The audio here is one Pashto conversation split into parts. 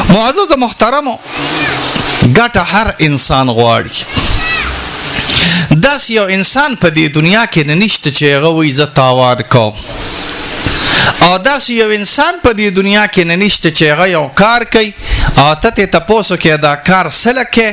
معزز محترمو ګټه هر انسان غواړي. داس یو انسان په دې دنیا کې نه نشته چې هغه وایي زه تاوان کوم، او داس یو انسان په دې دنیا کې نه نشته چې هغه یو کار کوي او ته تاسو کې دا کار سره کې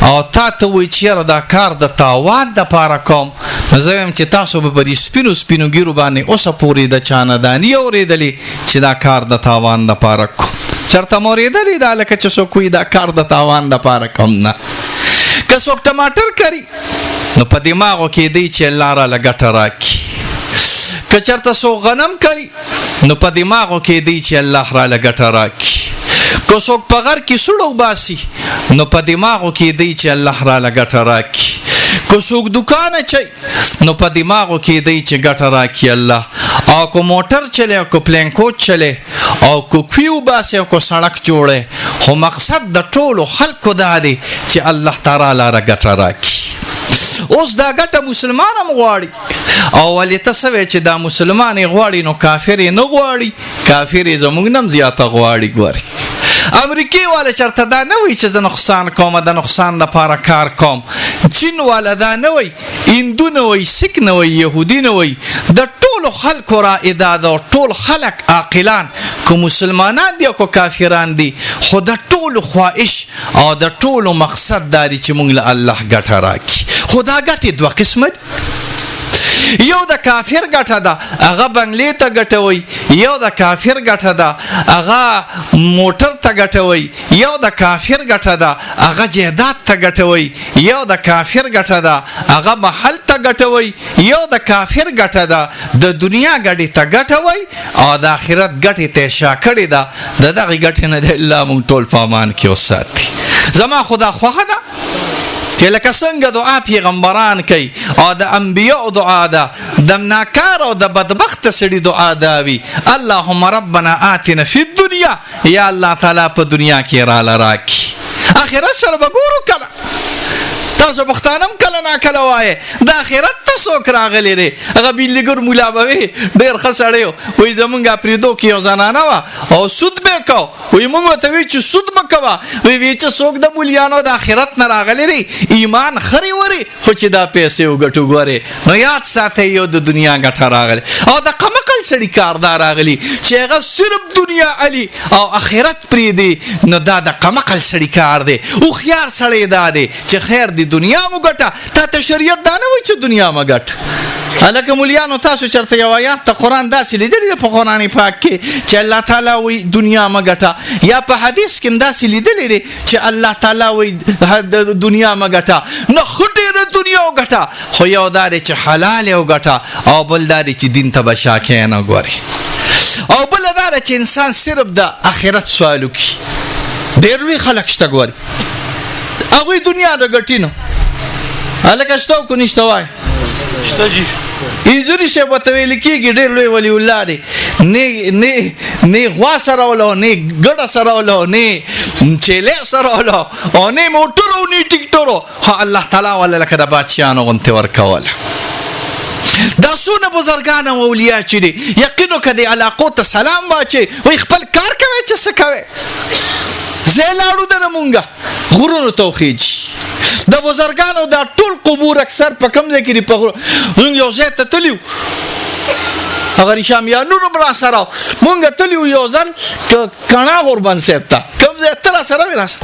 او ته وایي چې دا کار د تاوان د پاره کوم. زه هم چې تاسو به دې سپینو ګیرو باندې اوسه پورې د چانه دانی اورېدلې چې دا کار د تاوان د پاره کوم. چرته مورېدلې دا لکه چې څوک وایي دا کار د تاوان د پاره کوم نه. که څوک ټماټر کری نو په دماغو کې دی چې الله را لګټه راکړي. که چرته څوک غنم کری نو په دماغو کې دی چې الله را لګټه راکړي. که څوک په غر کې سړو باسي نو په دماغو کې دی چې الله را لګټه راکړي. که څوک دکان چي نو په دماغو کې دی چې ګټه راکړي الله. او کو موټر چلے او کو پلین کوچ چلے او کو کیو باسه او کو سړک جوړه، خو مقصد د ټولو خلکو دا دی چې الله تعالی را ګټه راکړي. اوس دا ګټه مسلمان هم غواړي، او ولې ته سوي چې دا مسلمان غواړي نو کافر نه غواړي، کافر زموږ نم زیاته غواړي. ګوري امریکای والا چرته دا نه وي چې زه نقصان کوم، د نقصان لپاره کار کوم. چین والا دا نه وي، هندو نه وي، سیک نه وي، يهودي نه وي، د ټولو خلکو را ادا او ټول خلک عاقلان کو مسلمانان دي او کو کافران دي، خو د ټولو خواهش او د ټولو مقصد داري چې موږ له الله ګټه راکړي. خدا ګټه دوه قسمه، یو د کافر ګټه ده هغه بنگلې ته ګټوي، یو د کافر ګټه ده هغه موټر ته ګټوي، یو د کافر ګټه ده هغه جیدات ته ګټوي، یو د کافر ګټه ده هغه محل ته ګټوي، یو د کافر ګټه ده د دنیا ګټې ته ګټوي، او د آخرت ګټې ته شاکړې ده. دغه ګټې نه ده الله مونږ ټول په امان کې وساتي. زما خدا خوښه ده چې لکه څنګه دعا پیغمبران کوي او د انبیاء دعا ده، د ناکار او د بدبخت سړي دعا ده وي اللهم ربنا آتنا فی الدنیا، یا الله تعالی په دنیا کې را لراکي. اخرت سره وګورو کله تاسو پښتانم کله نا کله وایي د اخرت څوک راغلی دی. هغه بیلګر مولا به ډېر خسړیو وای زمونږه پریدو کې یو زنانه وا او سود به کو، وای موږ ته وی چې سود مکوا، وی چې څوک د مولیانو د اخرت نه راغلی دی ایمان خري وری، خو چې دا پیسې وګټو غوري نو یاد ساتي یو د دنیا ګټه راغلی او د قمقل سړي کاردار راغلی چې هغه صرف دنیا علي او اخرت پری دی. نو دا د قمقل سړي کار دی. او خيار سړي دا دی چې خیر دی دنیا وګټه، ته شریعت دا نه وای چې دنیا مګټ. الکه مولیانو تاسو چرته یو آیات ته قران داسې لیدلی په قران پاک کې چې الله تعالی وی دنیا مګټه، یا په حدیث کې داسې لیدلی دی چې الله تعالی وی دنیا مګټه. نه خټه دنیا وګټه، خو یو دار چې حلال وګټه او بل دار چې دین ته بشاکه نه ګوري، او بل دار چې انسان صرف د آخرت سوالو کی. ډېر لوی خلک شته ګوري هغه دنیا د ګټینو الکه شتو کو نشته وای شته جی ایزوري شه بتویل کیږي ډېر لوی ولی الله دی. نه غوا سره ولا نه ګډه سره ولا نه چيله سره ولا او نه موټر او نه ټیکټورو، خو الله تعالی ولا لکه د بادشاہانو غنته ورکول. دا سونه بزرګان او اولیاء چې دي یقینو کدي علاقو ته سلام واچي وي خپل کار کوي چې څه کوي. زلاړو د مونږه غرونو توخیج د بزرګانو دا ټول قبور اکثر په کم ځای کې دی. په یو ځای ته تلیو هغه شامیانو برا سره مونږ تلیو یو ځل کڼا قربان صاحب ته کم ځای تر سره وراس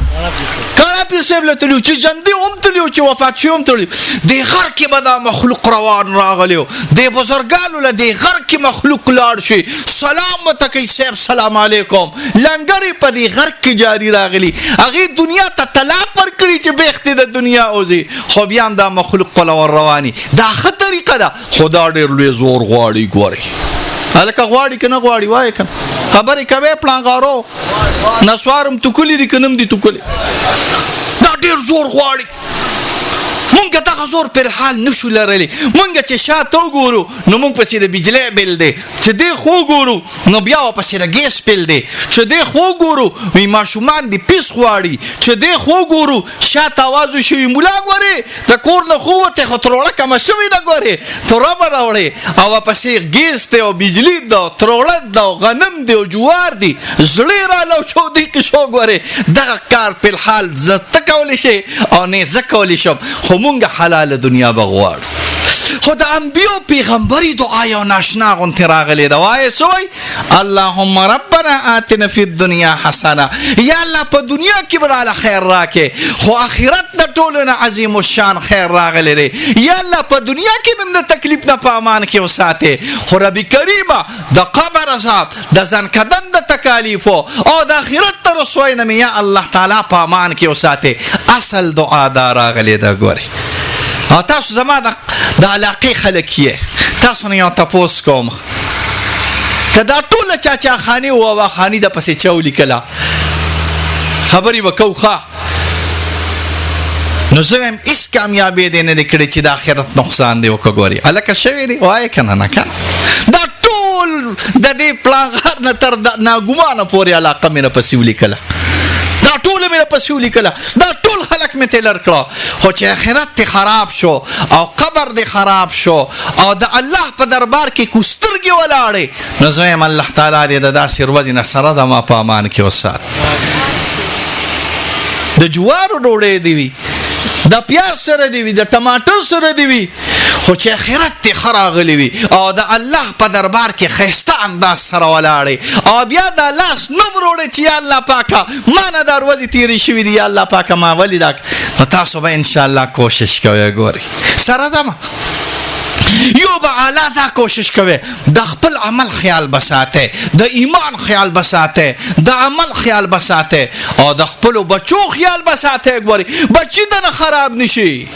کڼا پیر صاحب له تلیو چې جندي هم تلیو چې وفات شو هم تلیو. د غر کې به دا مخلوق روان راغلیو، د بزرګانو له د غر کې مخلوق لاړ شي سلام متکي صاحب سلام علیکم لنګری په د غر کې جاری راغلی. هغه دنیا ته طلاق ورکړي چې بیخته د دنیا اوزي، خو بیا هم دا مخلوق قلا ور رواني. دا ښه طریقه ده، خدا ډېر لوی زور غواړي. ګوري الکه غواړي کنه غواړي وای کنه خبرې کوي پلانګارو نسوارم تو کلی دي کنم دي تو کلی دا ډېر زور غواړي. مونږ دغه زور په حال نشو لرلی. مونږ چې شاته وګورو نو مونږ پسې د بجلی بل دی، چې دی خو وګورو نو بیا ورپسې د ګیس بل دی، چې دی خو وګورو وی ماشومان د پیس غواړي، چې دی خو وګورو شاته آواز وشوي مولا ګورې د کور نه خو وتې خو تروړه کمه شوې ده ګورې توره به راوړې، او ورپسې ګیس دی او بجلي ده او تروړه ده او غنم دی او جوار دی، زړې را لو شو دی که شو ګورې. دغه کار په الحال زه ته کولی شي او نه زه کولی شم، خو مونږ حلاله دنیا به غواړو. خو د انبیو پیغمبري دعا یو ناشنا غوندې راغلې ده. وایې څه وایي؟ اللهم ربنا آتنا فی الدنیا حسنه، یا الله په دنیا کې به راله خیر راکې، خو آخرت د ټولو نه عظیم الشان خیر راغلی دی. یا الله په دنیا کې مې د تکلیف نه په امان کې وساتې، خو رب کریمه د قبر عذاب، د ځنکدن د تکالیفو او د آخرت د رسوای نه مې یا الله تعالی په امان کې وساتې. اصل دعا دا راغلی ده. ګورئ او تاسو زما د علاقې خلک یې، تاسو نه یو تپوس کوم که دا ټوله چاچا خاني او واخاني د پسې چا ولیکله خبرې به کوو ښه، نو زه وایم هېڅ کامیابي دی نه دی کړې چې د آخرت نقصان دی وکړه. ګورې هلکه شوی دی وایې که نه که دا ټول د دې پلانغار نه تر ناګمانه پورې علاقه مې نه پسې ولیکله، دا ټول مې نه پسې ولیکله، دا ټول خلک مې تلر کړه، خو چې آخرت دې خراب شو او قبر دې خراب شو او د الله په دربار کې کوسترګې ولاړې، نو زه وایم الله تعالی دې د داسې ورځې نه سره د ما په امان کې وسات. د جوارو ډوډۍ دې وي، د پیاز سره دی وي، د ټماټر سره دی وي، خو چې آخرت ته خراغلی وي او د الله په دربار کې خیسته انداز سره ولاړې او بیا د لاس نوم وروړې چې یا الله پاکه ما نه دا ورځې تېرې شوي دي، یا الله پاکه ما ولې دا، نو تاسو به انشاءالله کوشش کوئ. ګورئ سره ده یو به اعلی دا کوشش کوي د خپل عمل خیال بساته، د ایمان خیال بساته، د عمل خیال بساته او د خپل بچو خیال بساته. ګوري بچی دنه خراب نشي،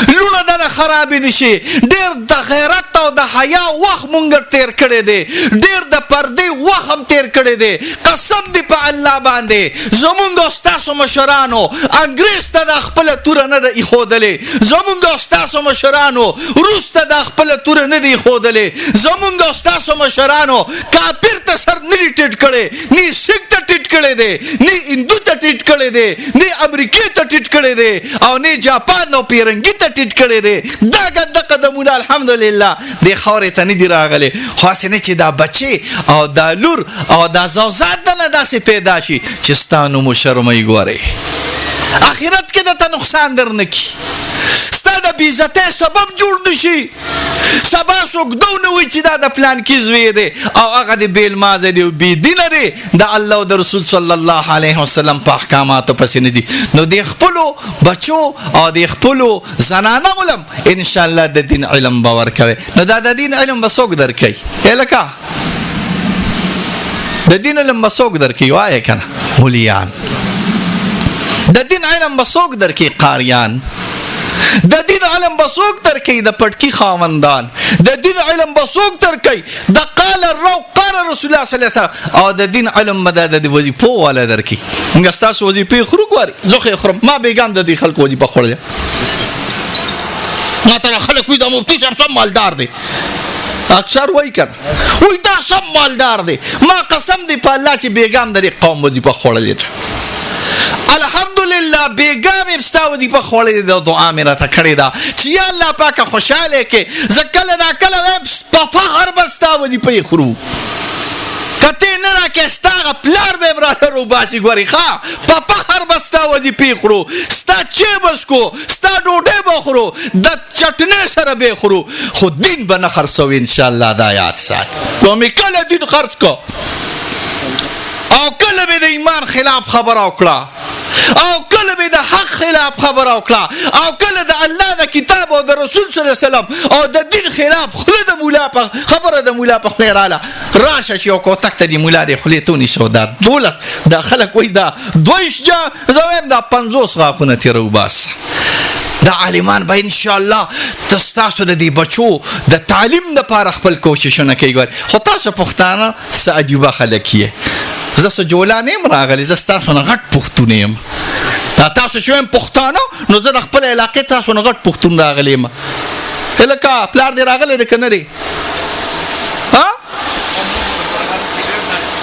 لونه دنه خراب نشي. ډیر د غیرت او د حیا وخت مونږ تیر کړی دی، ډیر د پردې وخت هم تیر کړی دی. قسم دی په الله باندې زمونږ استاسو مشرانو انګریز ته د خپل توره نه دی خودلې، زمونږ استاسو مشرانو روس ته د خپل توره نه دی خودلې، زمونږ استاسو مشرانو کافر ته سر نه ټیټ کړي، نه سیک ته ټیټ کړي دی، نه هندو ته ټیټ کړي دی، نه امریکای ته ټیټ کړي دی او نه جاپان او پیرنګي ته ټیټ کړي دی. دا ګنده قدمونه الحمدلله د خاورې ته نه دي راغلي، خاص نه چې دا بچي او دا لور او دا زوزات نه داسې پیدا شي چې ستا نوم وشرموي. ګورئ آخرت کې درته نقصان در نه کي، ستا د بېعزتۍ سبب جوړ نه شي. سبا څوک دو نه وایي چې دا د پلان کې زوی دی او هغه د بې المازه دی او بېدینه دی، د الله او د رسول صلی الله علیه وسلم په احکاماتو پسې نه دي. نو د خپلو بچو او د خپلو زنانو علم انشاءالله د دین علم به ورکوي. نو دا د دین علم به څوک درکوي؟ لکه د دین علم به څوک درکوي؟ وایه که نه مولیان. د دین علم به څوک درکوي؟ قاریان. د دین علم به څوک درکوي؟ د پټکي خاوندان. د دین علم به څوک درکوي؟ د قال الرب قال رسول الله صلی الله علیه وسلم. او د دین علم به د وظیفو والا درکوي. موږ ستاسو وظیفې خورو ګورئ، زه خو یې خورم، ما بېګام د دې خلکو وظیفه خوړلې. ما ته خلک وایي دا مفتي صاحب سم مالدار دی، اکثر وایي که نه وایي دا سم مالدار دی. ما قسم دی په الله چې بېګام د دې قوم وظیفه خوړلې ده. الحمدلله بیګام ابستا وظیفه خوړلې ده او دعا مې راته کړې ده چې یا الله پاکه خوشحاله کې زه کله دا کله په فخر به ستا وظیفه یې خورو، که ته نه راکې ستا هغه پلار به یې راته روباسي. ګورې ښه په فخر به ستا وظیفې خورو، ستا چای به څکو، ستا ډوډۍ به خورو، د چټنۍ سره به یې خورو، خو دین به نه خرڅوي انشاءالله. دا یاد سات. نو مې کله دین خرڅ کو او کله مې د ایمان خلاف خبره وکړه او کله به د حق خلاف خبره وکړه او کله د الله د کتاب او د رسول صلی الله علیه وسلم او د دین خلاف خله د مولا په خبره د مولا په خله رااله راشه چې یو کوتک ته د مولا د خله تو نشو دا دولت د خلک وای دا دویش جا زویم دا 50 غافونه تیرو باس. دا عالمان به ان شاء الله تاسو د دې بچو د تعلیم لپاره خپل کوششونه کوي. خو تاسو پښتانه ساجيبه خلک یې زه سو جولا نیم راغلی، زه ستاسو نه غټ پښتون یم، دا تاسو شوم پښتانه نو زه د خپل علاقې تاسو نه غټ پښتون راغلی ما الکه پلار دې راغلی دی کنه دی ها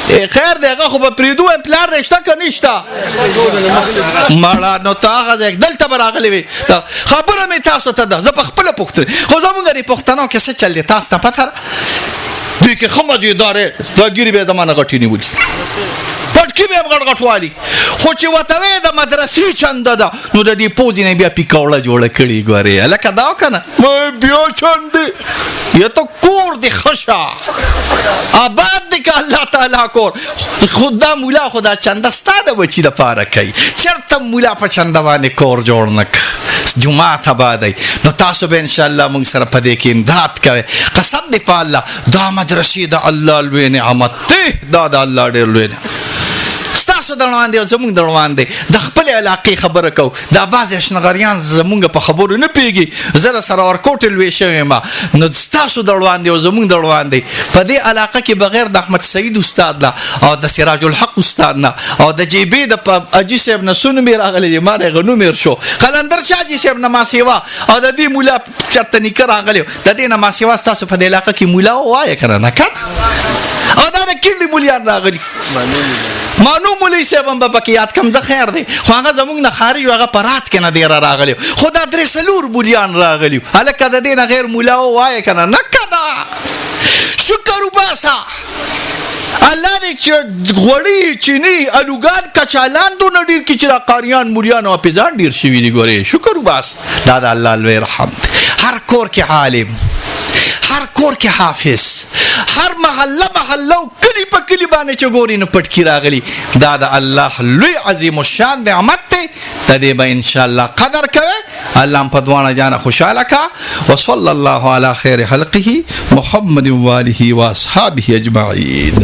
خیر دی هغه خو به پریدو پلار دی شته که نشته مړه نو ته هغه دلته به راغلی وي خبره مې تاسو ته ده زه په خپله پوښتنه خو زمونږ د پښتنو کې څه چل دی تاسو ته پته دوی کې ښه مزېدار دا ګیرې به یې زما نه غټې نیولي پټکي به یې غټ غټ والي خو چې ورته وې د مدرسې چنده ده نو د دې پوځې نه بیا پیکوړه جوړه کړې ګورې هلکه دا که نه بیا چند دی یا ته کور دی ښه شه آباد دی که الله تعالی کور خو دا مولا خو دا چنده ستا د بچي دپاره کوي چېرته مولا په چنده باندې کور جوړ نه که جومات آبادی نو تاسو به انشاءالله موږ سره په دې کې امداد کوئ قسم دی په الله دا مدرسې د الله لوی نعمت دی دا د الله ډېر لوی ستاسو د روان دی او زمونږ د روان دی د خپل علاقې خبره کوو دا بعضې اشنغریان زمونږ په خبرو نه پوهېږي زه سره ورکوټې لوی شوی یم نو ستاسو د روان دی او زمونږ د روان دی په دې علاقه کې بغیر د احمد سعید استاد نه او د سراج الحق استاد نه او د جیبې د اجي صاحب نه څو نومې راغلی دی ما د هغه نوم هېر شو قلندر شاه جي صاحب نه ما سیوا او د دې مولا چېرته نیکه راغلی د دې نه ما سیوا ستاسو په دې علاقه کې مولا ووایه که نه که او دا د کلي مولیان راغلي مانو مولوي صاحب هم به پکې یاد کم زه خیر دی خو هغه زمونږ نه خارج و هغه په رات کې نه ډېره راغلی خو دا درې څلور مولیان راغلي هلکه د دې نه غیر مولا ووایه که نه که نه شکر وباسه الله دې چې غوړي چیني الوګان کچالان دونه ډېر کړي چې دا قاریان مولیان او حافظان ډېر شوي دي ګورې شکر وباس دا د الله لوی رحم هر کور کې عالم هر کور کې حافظ هر محله او کلی په کلی باندې چې ګوري نو پټکي راغلي دا د الله لوی عظیم الشان نعمت دی د دې به انشاءالله قدر کوئ الله هم په دواړه جانه خوشحاله کا وصلی الله علی خیر خلقه محمد و آله و اصحابه اجمعین